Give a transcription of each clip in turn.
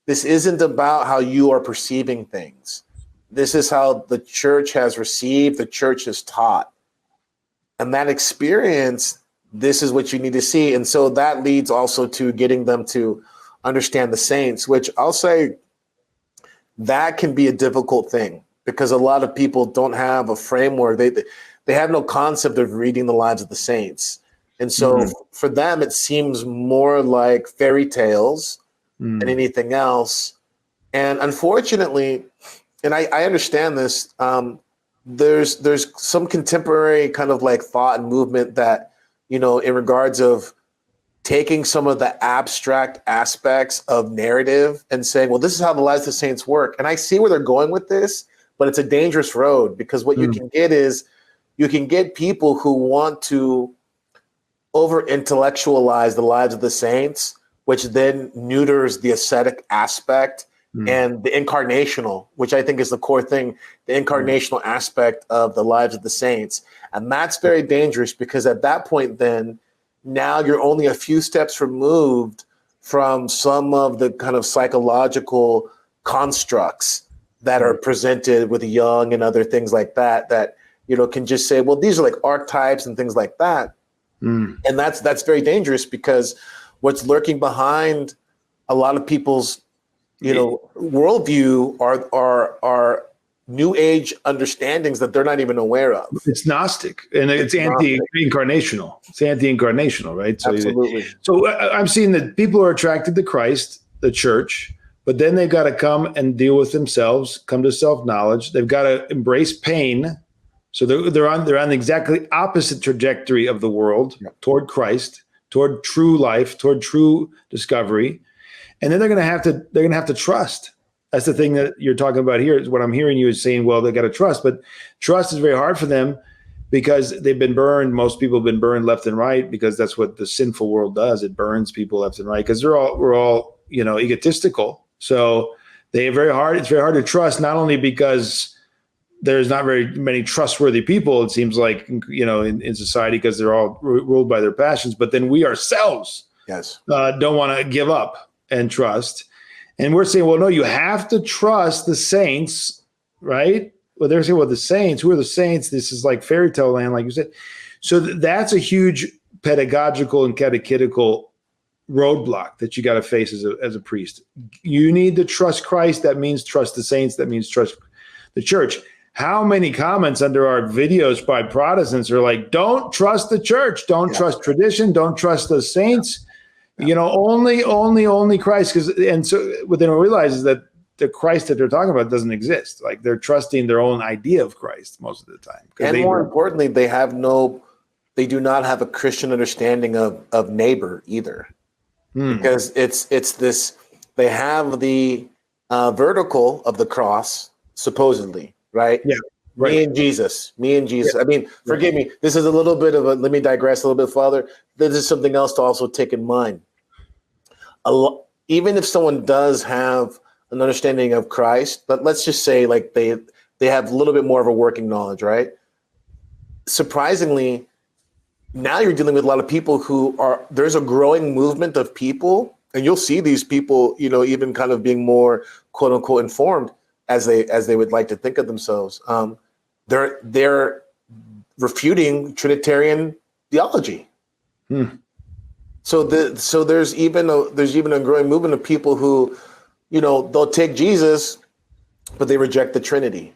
this isn't about how you are perceiving things. This is how the church has received, the church has taught. And that experience, this is what you need to see. And so that leads also to getting them to understand the saints, which I'll say that can be a difficult thing because a lot of people don't have a framework. They have no concept of reading the lives of the saints. And so for them, it seems more like fairy tales than anything else. And unfortunately, and I understand this, there's some contemporary kind of like thought and movement that, in regards of taking some of the abstract aspects of narrative and saying, well, this is how the lives of the saints work. And I see where they're going with this, but it's a dangerous road because what you can get is you can get people who want to over-intellectualize the lives of the saints, which then neuters the ascetic aspect and the incarnational, which I think is the core thing, the incarnational aspect of the lives of the saints. And that's very dangerous because at that point, then now you're only a few steps removed from some of the kind of psychological constructs that are presented with Jung and other things like that, can just say, well, these are like archetypes and things like that. And that's very dangerous because what's lurking behind a lot of people's worldview are new age understandings that they're not even aware of. It's Gnostic and it's anti-incarnational. It's anti-incarnational, right? So, absolutely. So I'm seeing that people are attracted to Christ, the church, but then they've got to come and deal with themselves, come to self-knowledge. They've got to embrace pain. So they're on the exactly opposite trajectory of the world toward Christ, toward true life, toward true discovery. And then they're going to have to trust. That's the thing that you're talking about here is what I'm hearing you is saying, well, they got to trust, but trust is very hard for them because they've been burned. Most people have been burned left and right because that's what the sinful world does. It burns people left and right because we're all, egotistical. So it's very hard to trust, not only because there's not very many trustworthy people, it seems like, in society because they're all ruled by their passions, but then we ourselves don't want to give up and trust. And we're saying, well, no, you have to trust the saints, right? Well, they're saying, well, the saints, who are the saints? This is like fairy tale land, like you said. So that's a huge pedagogical and catechetical roadblock that you got to face as a priest. You need to trust Christ. That means trust the saints. That means trust the church. How many comments under our videos by Protestants are like, don't trust the church, don't trust tradition, don't trust the saints. Only Christ. And so what they don't realize is that the Christ that they're talking about doesn't exist. Like they're trusting their own idea of Christ most of the time. And more importantly, they do not have a Christian understanding of neighbor either. Because it's this, they have the vertical of the cross, supposedly, right? Yeah. Right. Me and Jesus. Yeah. I mean, forgive me. This is a little bit of let me digress a little bit further. This is something else to also take in mind. Even if someone does have an understanding of Christ, but let's just say like they have a little bit more of a working knowledge, right? Surprisingly, now you're dealing with a lot of people there's a growing movement of people, and you'll see these people, even kind of being more quote unquote informed as they would like to think of themselves. They're refuting Trinitarian theology. So there's even a growing movement of people who, they'll take Jesus, but they reject the Trinity.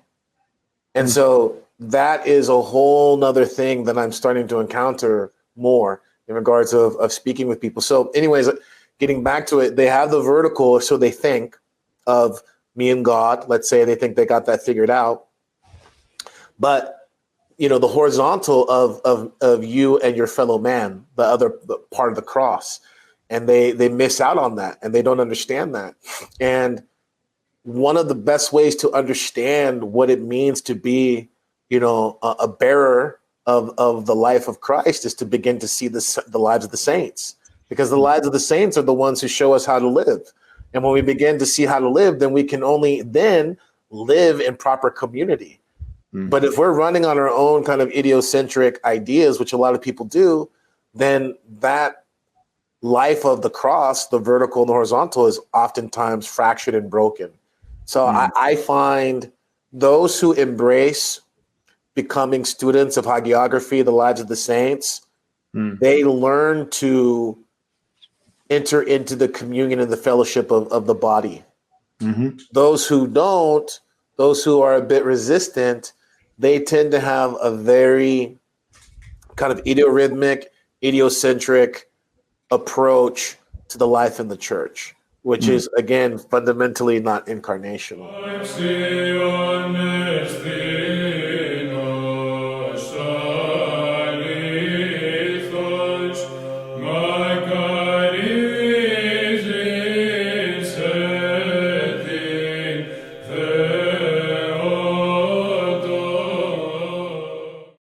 And so that is a whole nother thing that I'm starting to encounter more in regards of speaking with people. So anyways, getting back to it, they have the vertical, so they think of me and God. Let's say they think they got that figured out. But the horizontal of you and your fellow man, the part of the cross, and they miss out on that, and they don't understand that. And one of the best ways to understand what it means to be, a bearer of the life of Christ is to begin to see the lives of the saints, because the lives of the saints are the ones who show us how to live. And when we begin to see how to live, then we can only then live in proper community. But if we're running on our own kind of idiocentric ideas, which a lot of people do, then that life of the cross, the vertical and the horizontal, is oftentimes fractured and broken. So I find those who embrace becoming students of hagiography, the lives of the saints, they learn to enter into the communion and the fellowship of the body. Those who don't, those who are a bit resistant, they tend to have a very kind of idiorhythmic, idiocentric approach to the life in the church, which is, again, fundamentally not incarnational.